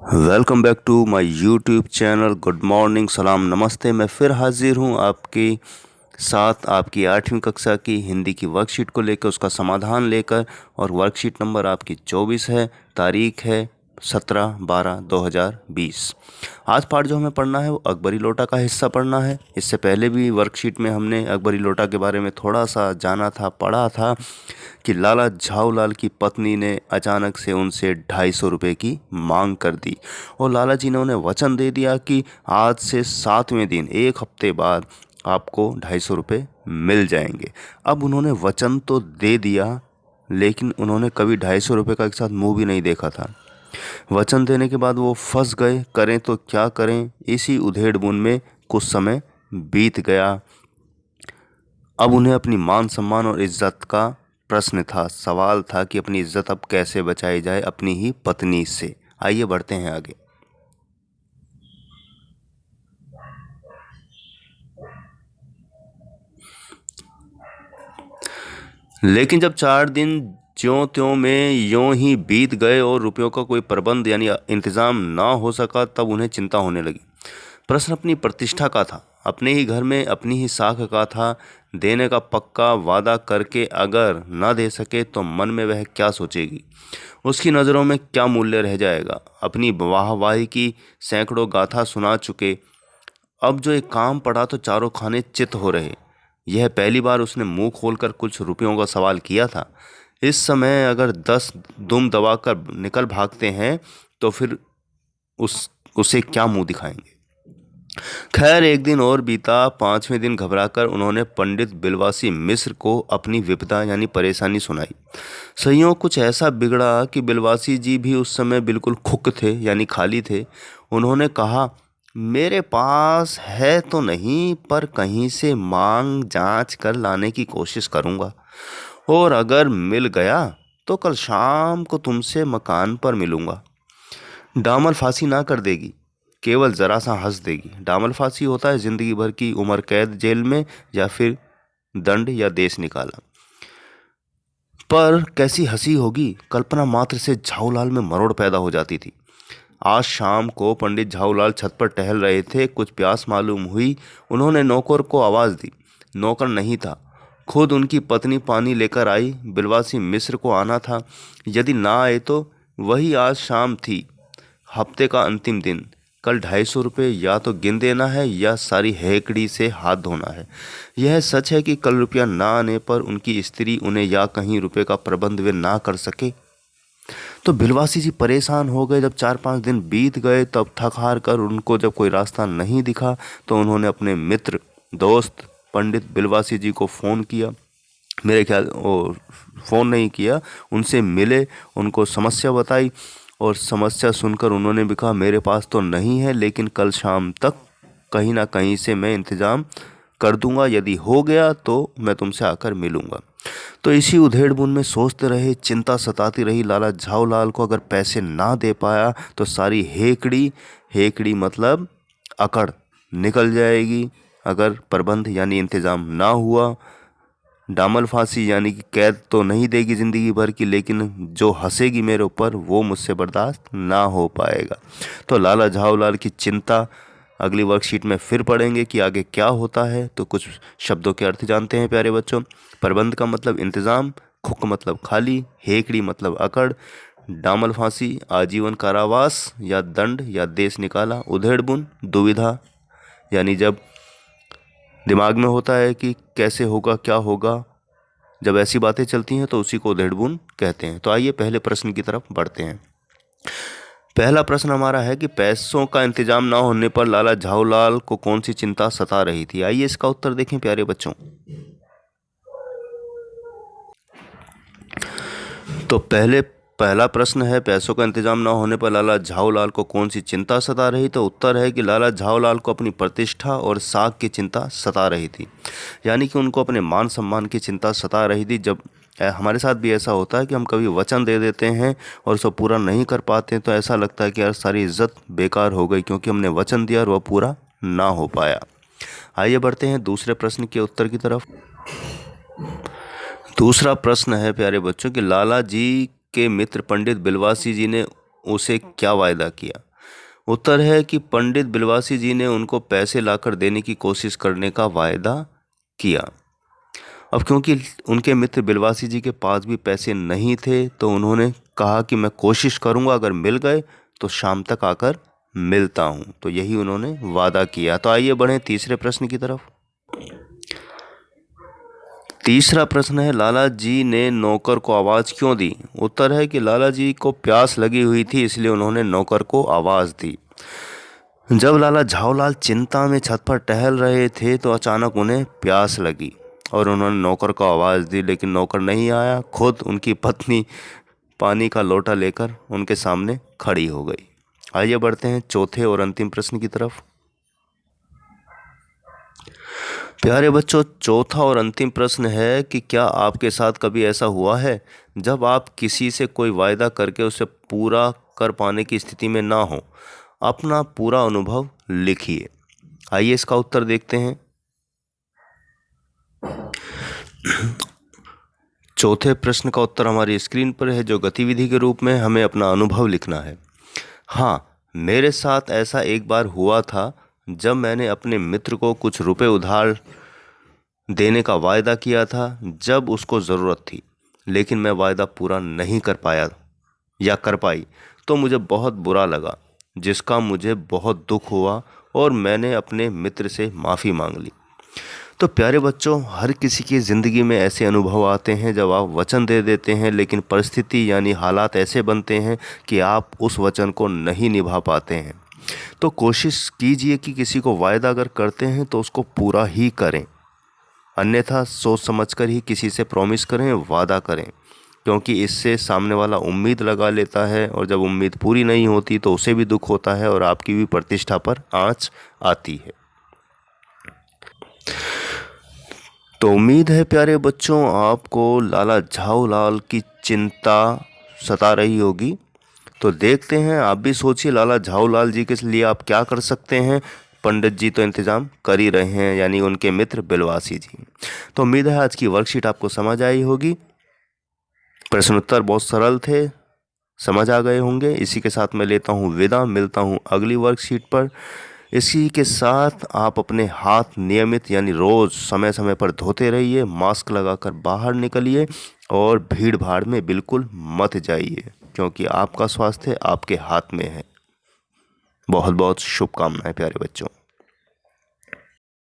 Welcome back to my YouTube channel. Good morning, सलाम, नमस्ते। मैं फिर हाजिर हूँ आपके साथ आपकी 8वीं कक्षा की हिंदी की वर्कशीट को लेकर, उसका समाधान लेकर। और वर्कशीट नंबर आपकी 24 है। तारीख है 17/12/2020। आज पाठ जो हमें पढ़ना है वो अकबरी लोटा का हिस्सा पढ़ना है। इससे पहले भी वर्कशीट में हमने अकबरी लोटा के बारे में थोड़ा सा जाना था, पढ़ा था कि लाला झाऊलाल की पत्नी ने अचानक से उनसे 250 रुपये की मांग कर दी और लाला जी ने उन्हें वचन दे दिया कि आज से 7वें दिन 1 हफ्ते बाद आपको 250 रुपये मिल जाएंगे। अब उन्होंने वचन तो दे दिया, लेकिन उन्होंने कभी 250 रुपये का एक साथ मुंह भी नहीं देखा था। वचन देने के बाद वो फंस गए, करें तो क्या करें। इसी उधेड़-बुन में कुछ समय बीत गया। अब उन्हें अपनी मान सम्मान और इज्जत का प्रश्न था, सवाल था कि अपनी इज्जत अब कैसे बचाई जाए अपनी ही पत्नी से। आइए बढ़ते हैं आगे। लेकिन जब 4 दिन ज्यों त्यों में यूं ही बीत गए और रुपयों का कोई प्रबंध यानी इंतजाम ना हो सका, तब उन्हें चिंता होने लगी। प्रश्न अपनी प्रतिष्ठा का था, अपने ही घर में अपनी ही साख का था। देने का पक्का वादा करके अगर न दे सके तो मन में वह क्या सोचेगी, उसकी नज़रों में क्या मूल्य रह जाएगा। अपनी वाहवाही की सैकड़ों गाथा सुना चुके, अब जो एक काम पड़ा तो चारों खाने चित हो रहे। यह पहली बार उसने मुंह खोलकर कुछ रुपयों का सवाल किया था। इस समय अगर 10 दुम दबाकर निकल भागते हैं तो फिर उसे क्या मुंह दिखाएंगे। खैर, एक दिन और बीता। 5वें दिन घबराकर उन्होंने पंडित बिलवासी मिश्र को अपनी विपदा यानी परेशानी सुनाई। संयोग कुछ ऐसा बिगड़ा कि बिलवासी जी भी उस समय बिल्कुल खुक थे यानी खाली थे। उन्होंने कहा, मेरे पास है तो नहीं, पर कहीं से मांग जांच कर लाने की कोशिश करूंगा, और अगर मिल गया तो कल शाम को तुमसे मकान पर मिलूंगा। डामल फांसी ना कर देगी, केवल ज़रा सा हंस देगी। डामल फांसी होता है ज़िंदगी भर की उम्र कैद जेल में या फिर दंड या देश निकाला। पर कैसी हंसी होगी, कल्पना मात्र से झाऊलाल में मरोड़ पैदा हो जाती थी। आज शाम को पंडित झाऊलाल छत पर टहल रहे थे। कुछ प्यास मालूम हुई। उन्होंने नौकर को आवाज़ दी। नौकर नहीं था, खुद उनकी पत्नी पानी लेकर आई। बिलवासी मिश्र को आना था। यदि ना आए तो वही आज शाम थी, हफ्ते का अंतिम दिन। कल 250 रुपये या तो गिन देना है या सारी हेकड़ी से हाथ धोना है। यह सच है कि कल रुपया ना आने पर उनकी स्त्री उन्हें या कहीं रुपये का प्रबंध वे ना कर सके। तो बिलवासी जी परेशान हो गए। जब 4-5 दिन बीत गए, तब थक हार कर उनको जब कोई रास्ता नहीं दिखा तो उन्होंने अपने मित्र दोस्त पंडित बिलवासी जी को फ़ोन किया। मेरे ख्याल वो फ़ोन नहीं किया, उनसे मिले, उनको समस्या बताई, और समस्या सुनकर उन्होंने भी कहा, मेरे पास तो नहीं है, लेकिन कल शाम तक कहीं ना कहीं से मैं इंतज़ाम कर दूंगा। यदि हो गया तो मैं तुमसे आकर मिलूंगा। तो इसी उधेड़-बुन में सोचते रहे, चिंता सताती रही। लाला झाऊलाल को अगर पैसे ना दे पाया तो सारी हेकड़ी, हेकड़ी मतलब अकड़, निकल जाएगी। अगर प्रबंध यानी इंतज़ाम ना हुआ, डामल फांसी यानी कि कैद तो नहीं देगी ज़िंदगी भर की, लेकिन जो हंसेगी मेरे ऊपर वो मुझसे बर्दाश्त ना हो पाएगा। तो लाला झाऊलाल की चिंता अगली वर्कशीट में फिर पढ़ेंगे कि आगे क्या होता है। तो कुछ शब्दों के अर्थ जानते हैं प्यारे बच्चों। प्रबंध का मतलब इंतज़ाम, खुक मतलब खाली, हेकड़ी मतलब अकड़, डामल फांसी आजीवन कारावास या दंड या देश निकाला, उधेड़-बुन दुविधा यानी जब दिमाग में होता है कि कैसे होगा क्या होगा, जब ऐसी बातें चलती हैं तो उसी को उधेड़-बुन कहते हैं। तो आइए पहले प्रश्न की तरफ बढ़ते हैं। पहला प्रश्न हमारा है कि पैसों का इंतजाम ना होने पर लाला झाऊलाल को कौन सी चिंता सता रही थी। आइए इसका उत्तर देखें प्यारे बच्चों। तो पहला प्रश्न है, पैसों का इंतजाम ना होने पर लाला झाऊलाल को कौन सी चिंता सता रही। तो उत्तर है कि लाला झाऊलाल को अपनी प्रतिष्ठा और साख की चिंता सता रही थी, यानी कि उनको अपने मान सम्मान की चिंता सता रही थी। जब हमारे साथ भी ऐसा होता है कि हम कभी वचन दे देते हैं और उसको पूरा नहीं कर पाते हैं, तो ऐसा लगता है कि यार सारी इज्जत बेकार हो गई, क्योंकि हमने वचन दिया और वह पूरा ना हो पाया। आइए बढ़ते हैं दूसरे प्रश्न के उत्तर की तरफ। दूसरा प्रश्न है प्यारे बच्चों कि लाला जी के मित्र पंडित बिलवासी जी ने उसे क्या वायदा किया। उत्तर है कि पंडित बिलवासी जी ने उनको पैसे लाकर देने की कोशिश करने का वायदा किया। अब क्योंकि उनके मित्र बिलवासी जी के पास भी पैसे नहीं थे तो उन्होंने कहा कि मैं कोशिश करूंगा, अगर मिल गए तो शाम तक आकर मिलता हूं। तो यही उन्होंने वादा किया। तो आइए बढ़ें तीसरे प्रश्न की तरफ। तीसरा प्रश्न है, लाला जी ने नौकर को आवाज़ क्यों दी? उत्तर है कि लाला जी को प्यास लगी हुई थी, इसलिए उन्होंने नौकर को आवाज़ दी। जब लाला झाऊलाल चिंता में छत पर टहल रहे थे तो अचानक उन्हें प्यास लगी और उन्होंने नौकर को आवाज़ दी, लेकिन नौकर नहीं आया। खुद उनकी पत्नी पानी का लोटा लेकर उनके सामने खड़ी हो गई। आइए बढ़ते हैं चौथे और अंतिम प्रश्न की तरफ। प्यारे बच्चों, चौथा और अंतिम प्रश्न है कि क्या आपके साथ कभी ऐसा हुआ है जब आप किसी से कोई वायदा करके उसे पूरा कर पाने की स्थिति में ना हो? अपना पूरा अनुभव लिखिए। आइए इसका उत्तर देखते हैं। चौथे प्रश्न का उत्तर हमारी स्क्रीन पर है, जो गतिविधि के रूप में हमें अपना अनुभव लिखना है। हाँ, मेरे साथ ऐसा एक बार हुआ था जब मैंने अपने मित्र को कुछ रुपए उधार देने का वायदा किया था जब उसको ज़रूरत थी, लेकिन मैं वायदा पूरा नहीं कर पाया या कर पाई तो मुझे बहुत बुरा लगा, जिसका मुझे बहुत दुख हुआ और मैंने अपने मित्र से माफ़ी मांग ली। तो प्यारे बच्चों, हर किसी की ज़िंदगी में ऐसे अनुभव आते हैं जब आप वचन दे देते हैं लेकिन परिस्थिति यानी हालात ऐसे बनते हैं कि आप उस वचन को नहीं निभा पाते हैं। तो कोशिश कीजिए कि किसी को वायदा अगर करते हैं तो उसको पूरा ही करें, अन्यथा सोच समझकर ही किसी से प्रॉमिस करें, वादा करें, क्योंकि इससे सामने वाला उम्मीद लगा लेता है और जब उम्मीद पूरी नहीं होती तो उसे भी दुख होता है और आपकी भी प्रतिष्ठा पर आंच आती है। तो उम्मीद है प्यारे बच्चों आपको लाला झाऊलाल की चिंता सता रही होगी। तो देखते हैं, आप भी सोचिए लाला झाऊलाल जी के लिए आप क्या कर सकते हैं। पंडित जी तो इंतज़ाम कर ही रहे हैं, यानी उनके मित्र बिलवासी जी। तो उम्मीद है आज की वर्कशीट आपको समझ आई होगी। प्रश्न उत्तर बहुत सरल थे, समझ आ गए होंगे। इसी के साथ मैं लेता हूँ विदा, मिलता हूँ अगली वर्कशीट पर। इसी के साथ आप अपने हाथ नियमित यानी रोज़ समय समय पर धोते रहिए, मास्क लगाकर बाहर निकलिए और भीड़ भाड़ में बिल्कुल मत जाइए, क्योंकि आपका स्वास्थ्य आपके हाथ में है। बहुत बहुत शुभकामनाएं प्यारे बच्चों।